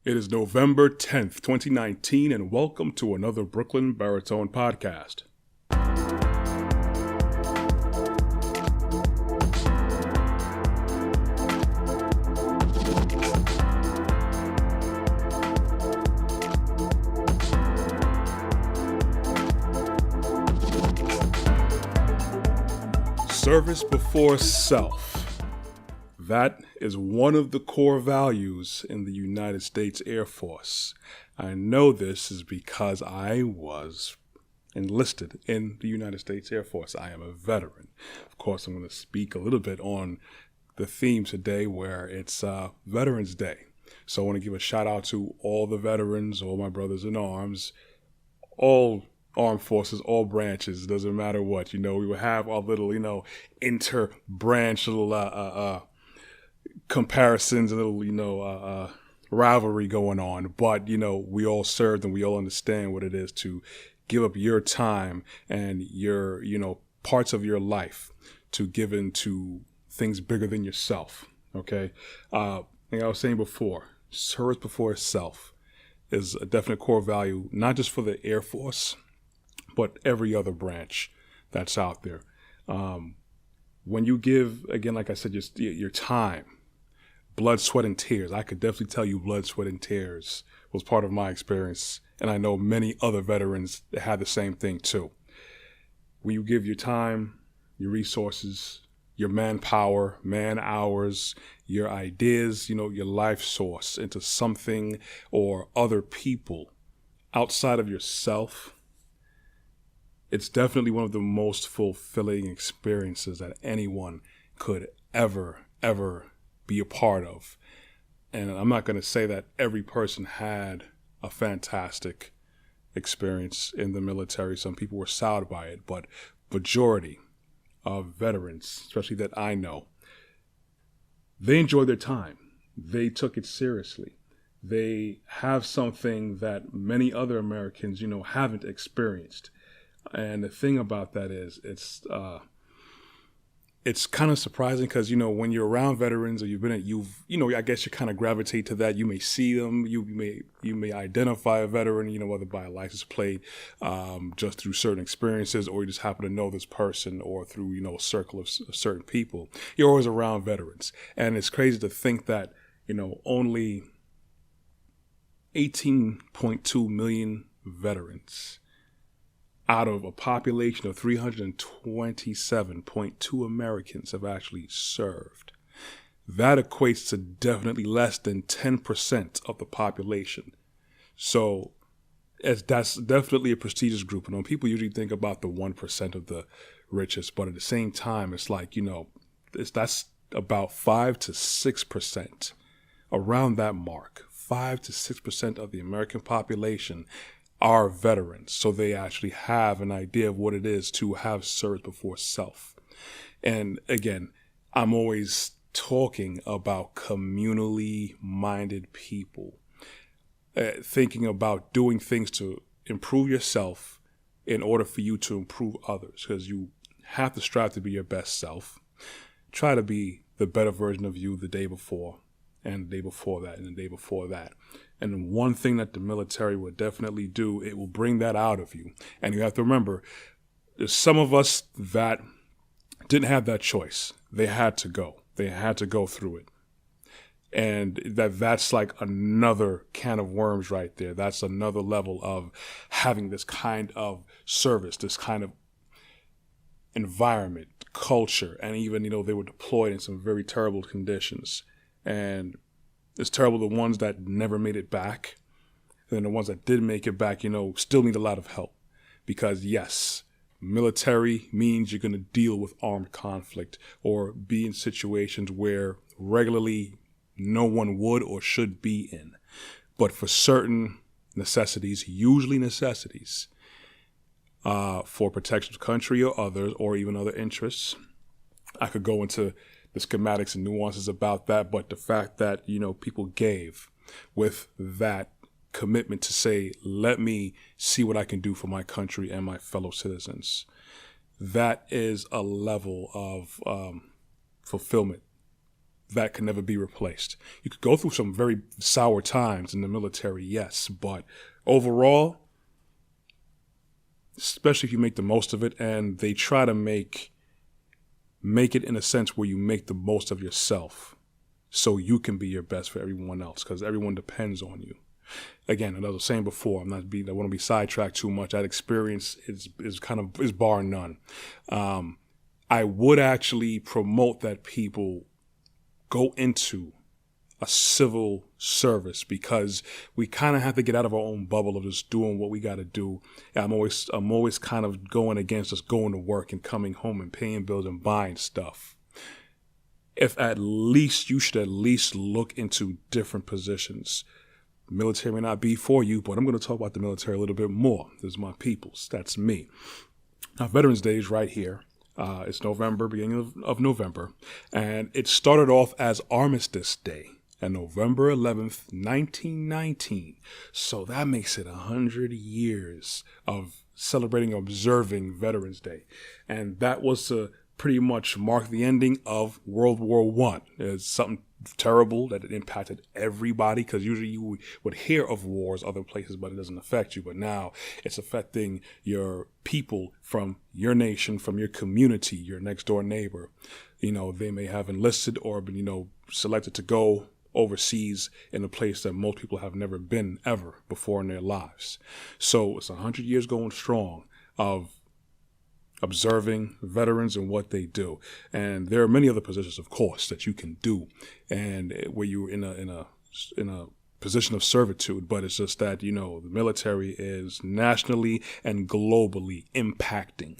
It is November 10th, 2019, and welcome to another Brooklyn Baritone podcast. Service before self. That is one of the core values in the United States Air Force. I know this is because I was enlisted in the United States Air Force. I am a veteran. Of course, I'm going to speak a little bit on the theme today where it's Veterans Day. So I want to give a shout out to all the veterans, all my brothers in arms, all armed forces, all branches, doesn't matter what. We will have our little, inter-branch little comparisons, a little, rivalry going on. But, we all served and we all understand what it is to give up your time and your, parts of your life to give into things bigger than yourself. Okay. Like I was saying before, service before self is a definite core value, not just for the Air Force, but every other branch that's out there. When you give, again, like I said, just your time, blood, sweat, and tears. I could definitely tell you blood, sweat, and tears was part of my experience. And I know many other veterans that had the same thing too. When you give your time, your resources, your manpower, man hours, your ideas, your life source into something or other people outside of yourself, it's definitely one of the most fulfilling experiences that anyone could ever be a part of. And I'm not going to say that every person had a fantastic experience in the military. Some people were soured by it, but majority of veterans, especially that I know, they enjoyed their time. They took it seriously. They have something that many other Americans, haven't experienced. And the thing about that is it's kind of surprising because, when you're around veterans or I guess you kind of gravitate to that. You may see them, you may identify a veteran, whether by a license plate, just through certain experiences, or you just happen to know this person or through, a circle of certain people. You're always around veterans. And it's crazy to think that, only 18.2 million veterans out of a population of 327.2 Americans have actually served. That equates to definitely less than 10% of the population. So that's definitely a prestigious group. People usually think about the 1% of the richest, but at the same time, it's like, that's about 5 to 6%, around that mark. 5 to 6% of the American population are veterans, so they actually have an idea of what it is to have service before self. And again, I'm always talking about communally minded people, thinking about doing things to improve yourself in order for you to improve others, because you have to strive to be your best self. Try to be the better version of you the day before, and the day before that, and the day before that. And one thing that the military will definitely do, it will bring that out of you. And you have to remember, there's some of us that didn't have that choice. They had to go. They had to go through it. And that's like another can of worms right there. That's another level of having this kind of service, this kind of environment, culture. And even, they were deployed in some very terrible conditions. And it's terrible, the ones that never made it back. And the ones that did make it back, still need a lot of help. Because yes, military means you're going to deal with armed conflict or be in situations where regularly no one would or should be in. But for certain necessities, usually necessities, for protection of country or others, or even other interests, I could go into the schematics and nuances about that, but the fact that, people gave with that commitment to say, let me see what I can do for my country and my fellow citizens. That is a level of fulfillment that can never be replaced. You could go through some very sour times in the military, yes, but overall, especially if you make the most of it, and they try to make it in a sense where you make the most of yourself so you can be your best for everyone else, because everyone depends on you. Again, as I was saying before, I want to be sidetracked too much. That experience is bar none. I would actually promote that people go into a civil service, because we kind of have to get out of our own bubble of just doing what we got to do. I'm always kind of going against just going to work and coming home and paying bills and buying stuff. If at least you should at least look into different positions. Military may not be for you, but I'm going to talk about the military a little bit more. This is my peoples. That's me. Now, Veterans Day is right here. It's November, beginning of November, and it started off as Armistice Day on November 11th, 1919. So that makes it 100 years of celebrating, observing Veterans Day. And that was to pretty much mark the ending of World War I. It's something terrible that it impacted everybody, because usually you would hear of wars other places, but it doesn't affect you. But now it's affecting your people from your nation, from your community, your next door neighbor. They may have enlisted or been, selected to go overseas in a place that most people have never been ever before in their lives. So it's 100 years going strong of observing veterans and what they do. And there are many other positions, of course, that you can do, and where you're in a position of servitude. But it's just that, the military is nationally and globally impacting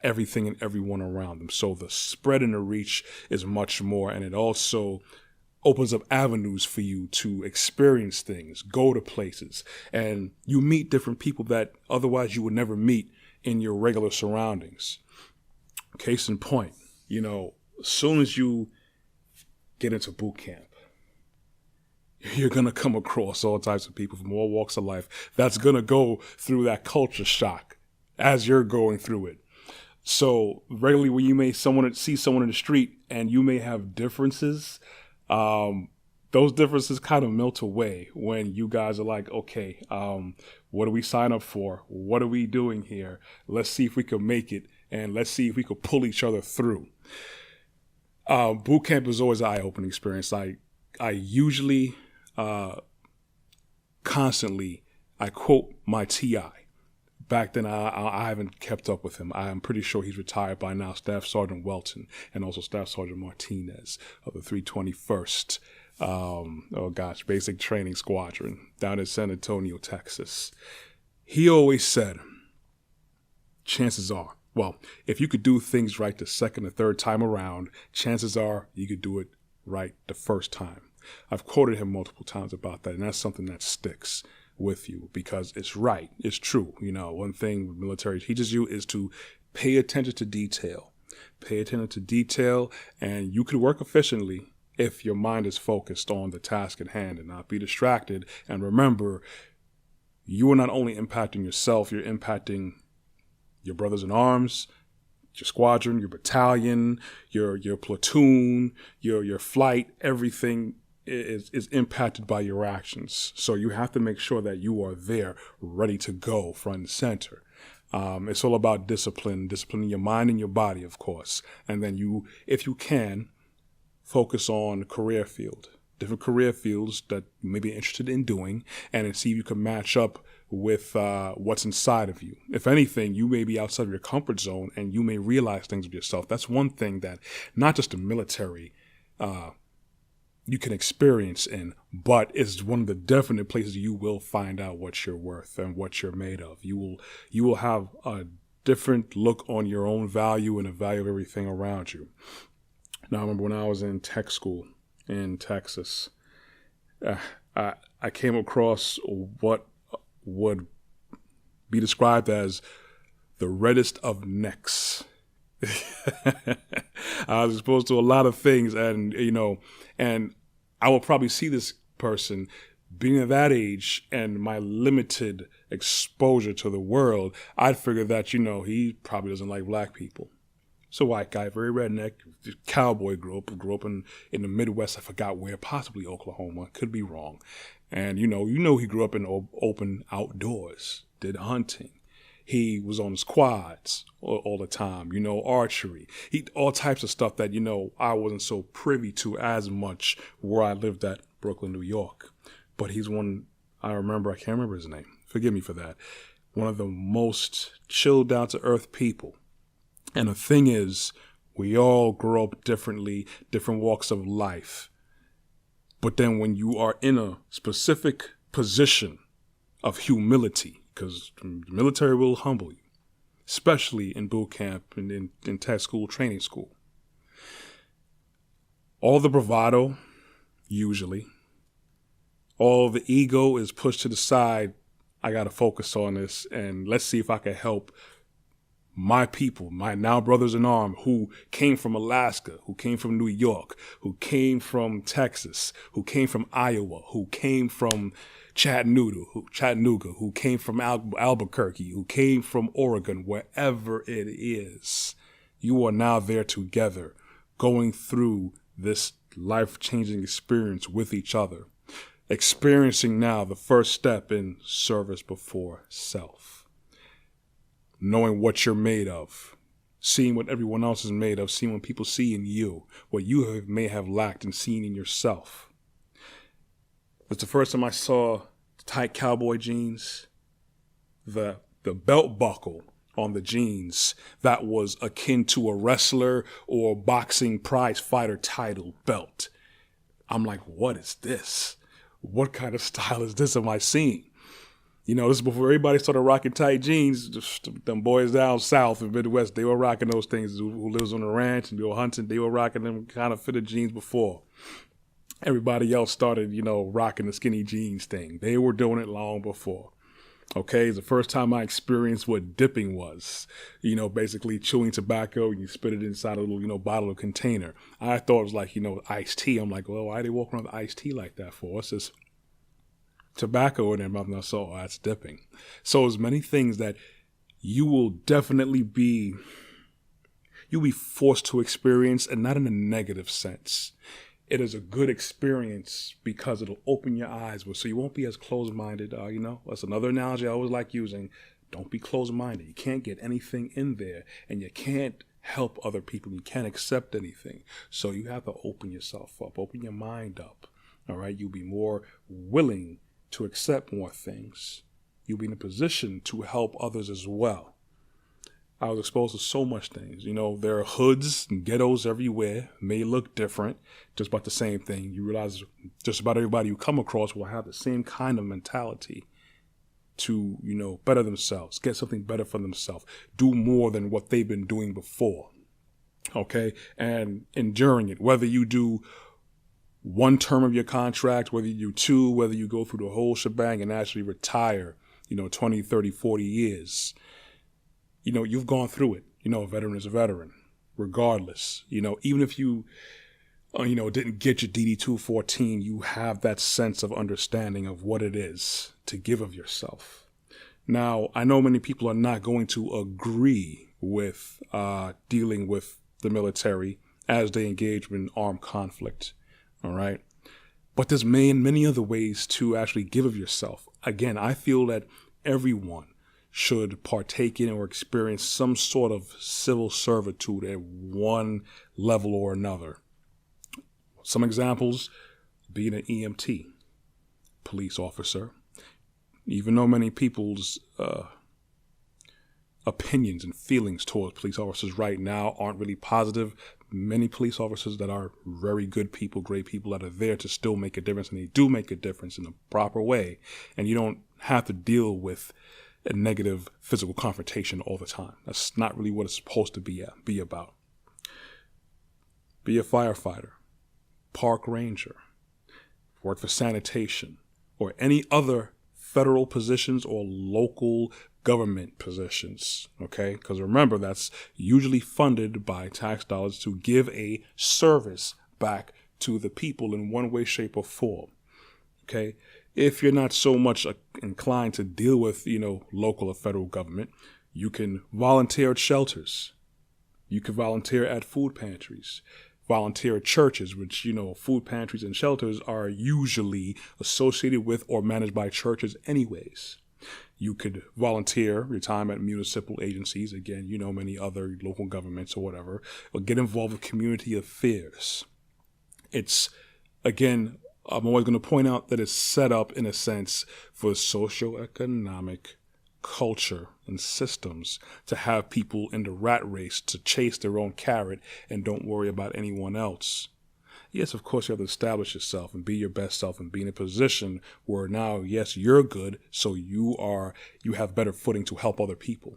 everything and everyone around them. So the spread and the reach is much more, and it also opens up avenues for you to experience things, go to places, and you meet different people that otherwise you would never meet in your regular surroundings. Case in point, as soon as you get into boot camp, you're going to come across all types of people from all walks of life that's going to go through that culture shock as you're going through it. So regularly when you may see someone in the street and you may have differences, those differences kind of melt away when you guys are like, okay, what do we sign up for? What are we doing here? Let's see if we can make it, and let's see if we could pull each other through. Boot camp is always an eye-opening experience. I usually, constantly, I quote my TI. Back then, I haven't kept up with him. I'm pretty sure he's retired by now, Staff Sergeant Welton, and also Staff Sergeant Martinez of the 321st. Basic Training Squadron down in San Antonio, Texas. He always said, chances are, if you could do things right the second or third time around, chances are you could do it right the first time. I've quoted him multiple times about that, and that's something that sticks with you because it's right. It's true. One thing the military teaches you is to pay attention to detail. Pay attention to detail, and you can work efficiently if your mind is focused on the task at hand and not be distracted. And remember, you are not only impacting yourself, you're impacting your brothers in arms, your squadron, your battalion, your platoon, your flight. Everything is impacted by your actions. So you have to make sure that you are there, ready to go, front and center. It's all about disciplining your mind and your body, of course. And then you, if you can, focus on career field, different career fields that you may be interested in doing, and then see if you can match up with what's inside of you. If anything, you may be outside of your comfort zone and you may realize things of yourself. That's one thing that not just the military you can experience in, but it's one of the definite places you will find out what you're worth and what you're made of. You will have a different look on your own value and the value of everything around you. Now, I remember when I was in tech school in Texas, I came across what would be described as the reddest of necks. I was exposed to a lot of things, and I will probably see this person being at that age and my limited exposure to the world. I'd figure that, he probably doesn't like black people. It's a white guy, very redneck, cowboy. Grew up in the Midwest. I forgot where, possibly Oklahoma. Could be wrong. And you know he grew up in open outdoors. Did hunting. He was on his quads all the time. Archery. All types of stuff that I wasn't so privy to as much where I lived at Brooklyn, New York. But he's one. I can't remember his name. Forgive me for that. One of the most chilled, down to earth people. And the thing is, we all grow up differently, different walks of life. But then when you are in a specific position of humility, because the military will humble you, especially in boot camp and in tech school, training school. All the bravado, usually, all the ego is pushed to the side. I got to focus on this, and let's see if I can help my people, my now brothers in arms, who came from Alaska, who came from New York, who came from Texas, who came from Iowa, who came from Chattanooga, who came from Albuquerque, who came from Oregon, wherever it is. You are now there together, going through this life-changing experience with each other, experiencing now the first step in service before self. Knowing what you're made of, seeing what everyone else is made of, seeing what people see in you, what you may have lacked and seen in yourself. It's the first time I saw tight cowboy jeans, the belt buckle on the jeans that was akin to a wrestler or boxing prize fighter title belt. I'm like, what is this? What kind of style is this am I seeing? This is before everybody started rocking tight jeans. Just them boys down south in Midwest, they were rocking those things. Who lives on a ranch and go hunting, they were rocking them kind of fitted jeans before. Everybody else started, rocking the skinny jeans thing. They were doing it long before. Okay, it's the first time I experienced what dipping was. Basically chewing tobacco and you spit it inside a little, bottle or container. I thought it was like, iced tea. I'm like, well, why are they walking around with iced tea like that for? What's this? Tobacco in their mouth, and I saw, that's dipping. So there's many things that you will definitely you'll be forced to experience, and not in a negative sense. It is a good experience because it'll open your eyes, so you won't be as closed-minded. That's another analogy I always like using. Don't be closed-minded. You can't get anything in there, and you can't help other people. You can't accept anything. So you have to open yourself up, open your mind up. All right, you'll be more willing to accept more things. You'll be in a position to help others as well. I was exposed to so much things. There are hoods and ghettos everywhere. May look different, just about the same thing. You realize just about everybody you come across will have the same kind of mentality to, better themselves, get something better for themselves, do more than what they've been doing before. Okay? And enduring it, whether you do one term of your contract, whether you do two, whether you go through the whole shebang and actually retire, 20, 30, 40 years. You've gone through it. A veteran is a veteran, regardless. Even if you, didn't get your DD-214, you have that sense of understanding of what it is to give of yourself. Now, I know many people are not going to agree with dealing with the military as they engage in armed conflict. All right. But there's many other ways to actually give of yourself. Again, I feel that everyone should partake in or experience some sort of civil servitude at one level or another. Some examples, being an EMT, police officer. Even though many people's opinions and feelings towards police officers right now aren't really positive, many police officers that are very good people, great people that are there to still make a difference, and they do make a difference in a proper way. And you don't have to deal with a negative physical confrontation all the time. That's not really what it's supposed to be about. Be a firefighter, park ranger, work for sanitation, or any other federal positions or local government positions, okay? Because remember, that's usually funded by tax dollars to give a service back to the people in one way, shape, or form, okay? If you're not so much inclined to deal with, local or federal government, you can volunteer at shelters, You could volunteer at food pantries, volunteer at churches, which, food pantries and shelters are usually associated with or managed by churches anyways. You could volunteer your time at municipal agencies, again, many other local governments or whatever, or get involved with community affairs. It's, again, I'm always going to point out that it's set up in a sense for socioeconomic culture and systems to have people in the rat race to chase their own carrot and don't worry about anyone else. Yes, of course, you have to establish yourself and be your best self and be in a position where now, yes, you're good, so you have better footing to help other people.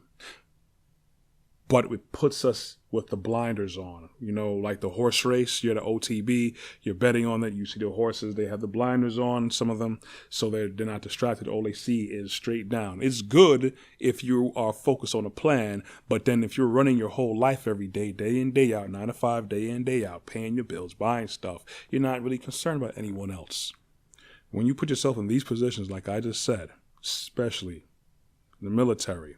But it puts us with the blinders on, like the horse race. You're at the OTB, you're betting on that. You see the horses, they have the blinders on, some of them, so they're not distracted. All they see is straight down. It's good if you are focused on a plan, but then if you're running your whole life every day, day in, day out, 9 to 5, day in, day out, paying your bills, buying stuff, you're not really concerned about anyone else. When you put yourself in these positions, like I just said, especially in the military,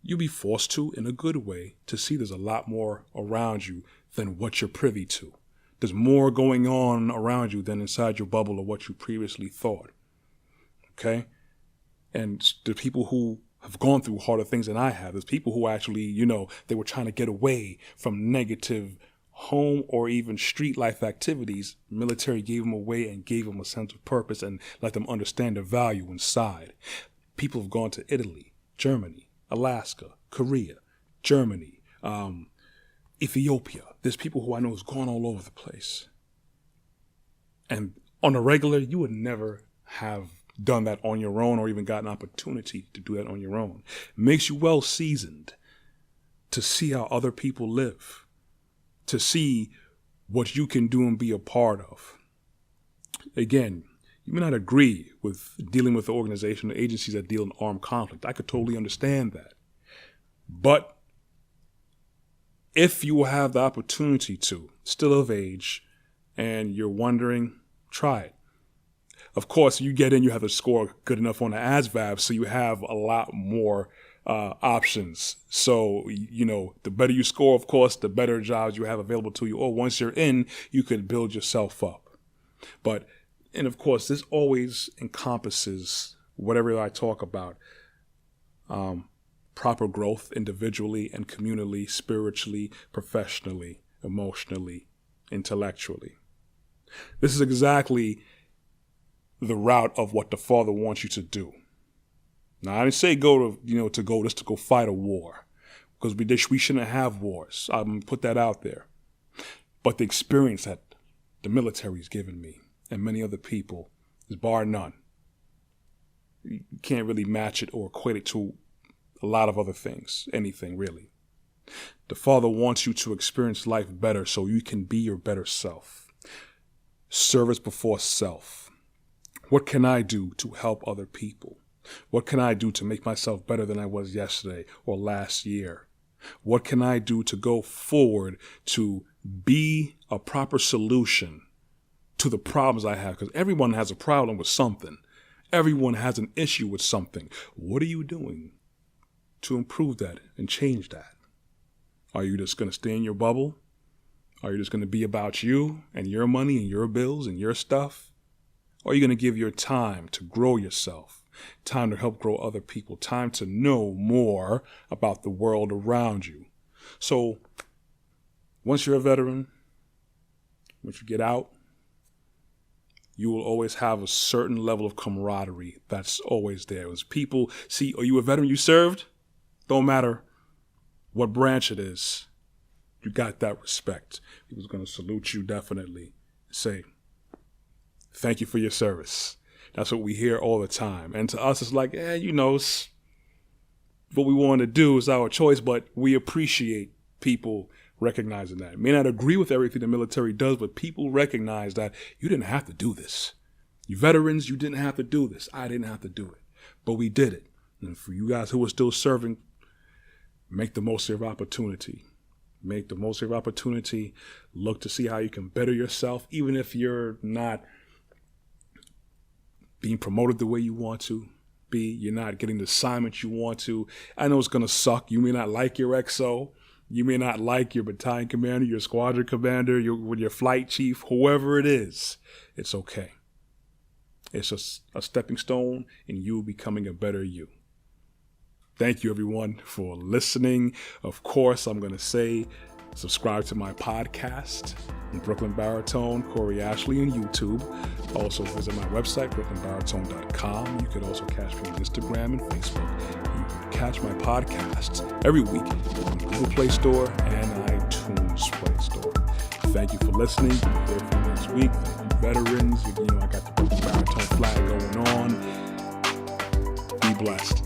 you'll be forced to, in a good way, to see there's a lot more around you than what you're privy to. There's more going on around you than inside your bubble of what you previously thought. Okay? And the people who have gone through harder things than I have, there's people who actually, they were trying to get away from negative home or even street life activities. Military gave them away and gave them a sense of purpose and let them understand their value inside. People have gone to Italy, Germany, Alaska, Korea, Germany, Ethiopia. There's people who I know has gone all over the place. And on a regular, you would never have done that on your own or even got an opportunity to do that on your own. It makes you well seasoned to see how other people live, to see what you can do and be a part of. Again, you may not agree with dealing with the organization or agencies that deal in armed conflict. I could totally understand that. But if you have the opportunity to, still of age, and you're wondering, try it. Of course, you get in, you have to score good enough on the ASVAB, so you have a lot more options. So, the better you score, of course, the better jobs you have available to you. Or once you're in, you could build yourself up. And of course, this always encompasses whatever I talk about, proper growth individually and communally, spiritually, professionally, emotionally, intellectually. This is exactly the route of what the Father wants you to do. Now, I didn't say go to go fight a war, because we shouldn't have wars. I'm going to put that out there. But the experience that the military's given me, and many other people, is bar none. You can't really match it or equate it to a lot of other things, anything really. The Father wants you to experience life better so you can be your better self. Service before self. What can I do to help other people? What can I do to make myself better than I was yesterday or last year? What can I do to go forward to be a proper solution to the problems I have? Because everyone has a problem with something. Everyone has an issue with something. What are you doing to improve that and change that? Are you just going to stay in your bubble? Are you just going to be about you and your money and your bills and your stuff? Or are you going to give your time to grow yourself, time to help grow other people, time to know more about the world around you? So once you're a veteran, once you get out, you will always have a certain level of camaraderie that's always there. As people see, are you a veteran? You served? Don't matter what branch it is. You got that respect. People's going to salute you definitely. Say, thank you for your service. That's what we hear all the time. And to us, it's like, it's what we want to do is our choice, but we appreciate people recognizing that. May not agree with everything the military does, but people recognize that you didn't have to do this. You veterans, you didn't have to do this. I didn't have to do it, but we did it. And for you guys who are still serving, make the most of your opportunity. Make the most of your opportunity. Look to see how you can better yourself, even if you're not being promoted the way you want to be. You're not getting the assignment you want to. I know it's going to suck. You may not like your XO. You may not like your battalion commander, your squadron commander, your flight chief, whoever it is. It's okay. It's just a stepping stone in you becoming a better you. Thank you, everyone, for listening. Of course, I'm going to say subscribe to my podcast, Brooklyn Baritone, Corey Ashley on YouTube. Also visit my website, brooklynbaritone.com. You can also catch me on Instagram and Facebook. You can catch my podcasts every week on Google Play Store and iTunes Play Store. Thank you for listening. We'll hear from you next week. Thank you, veterans. I got the Brooklyn Baritone flag going on. Be blessed.